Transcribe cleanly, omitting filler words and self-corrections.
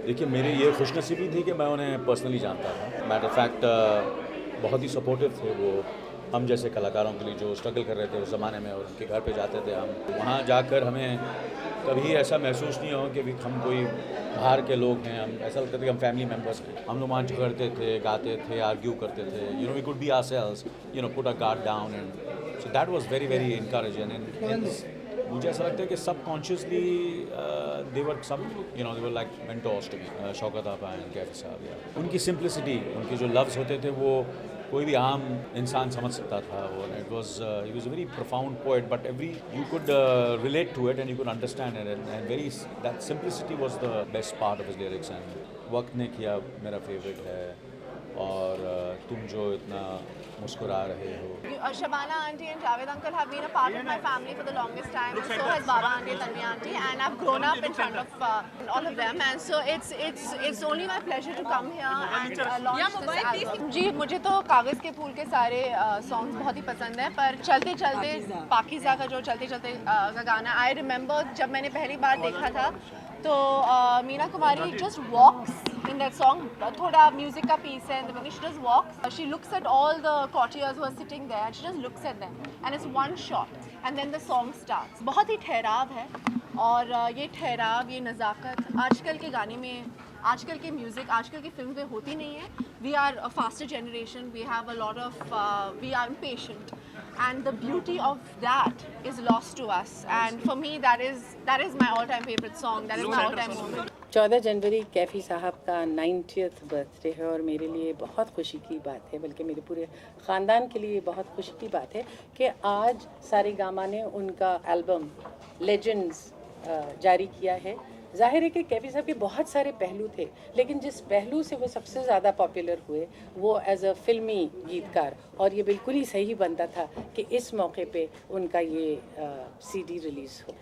देखिए, मेरी ये खुशनसीबी थी कि मैं उन्हें पर्सनली जानता था। मैटर ऑफ फैक्ट बहुत ही सपोर्टिव थे वो हम जैसे कलाकारों के लिए जो स्ट्रगल कर रहे थे उस ज़माने में, और उनके घर पे जाते थे हम। वहाँ जाकर हमें कभी ऐसा महसूस नहीं हो कि भी हम कोई बाहर के लोग हैं। हम ऐसा लगता था कि हम फैमिली मेम्बर्स हैं। हम लोग वहाँ झगड़ते थे, गाते थे, आर्ग्यू करते थे। We could be ourselves, put a guard down, and so that was very very encouraging. And मुझे ऐसा लगता है कि सबकॉन्शियसली देवर सब they were like mentors to me, Shaukat Apa and Kaifi साहब। उनकी सिंप्लिसिटी, उनके जो लफ्ज़ होते थे वो कोई भी आम इंसान समझ सकता था। वो it was he was a very profound poet, but every you could relate to it and you could understand it, and very that simplicity was the best part of his lyrics. And वक्त ने किया मेरा favourite है, और तुम जो इतना मुस्कुरा रहे हो। Shabana auntie and Javed uncle have been a part of my family for the longest time, and so has Baba auntie, Tanvi auntie, and I've grown up in front of all of them, and so it's only my pleasure to come here and launch this album. जी, मुझे तो कागज़ के फूल के सारे songs बहुत ही पसंद हैं, पर चलते चलते पाकीज़ा का जो चलते चलते का गाना, आई रिमेंबर जब मैंने पहली बार देखा था तो Meena Kumari just walks in that song. थोड़ा म्यूजिक का पीस है, and when she just walks, she looks at all the courtiers who are sitting there, and she just looks at them, and it's one shot, and then the song starts. बहुत ही ठहराव है, और ये ठहराव, ये नज़ाकत आजकल के गाने में, आजकल के म्यूज़िक, आजकल की फिल्म में होती नहीं है. We are a faster generation. We have a lot of, we are impatient, and the beauty of that is lost to us. And for me, that is my all-time favorite song. That is my all-time moment. 14 जनवरी कैफ़ी साहब का 90th birthday है, और मेरे लिए बहुत खुशी की बात है, बल्कि मेरे पूरे ख़ानदान के लिए बहुत खुशी की बात है कि आज सारेगामा ने उनका एल्बम लेजेंड्स जारी किया है। ज़ाहिर है कि कैफ़ी साहब के बहुत सारे पहलू थे, लेकिन जिस पहलू से वो सबसे ज़्यादा पॉपुलर हुए वो एज अ फिल्मी गीतकार, और ये बिल्कुल ही सही बनता था कि इस मौके पे उनका ये सीडी रिलीज़ हो।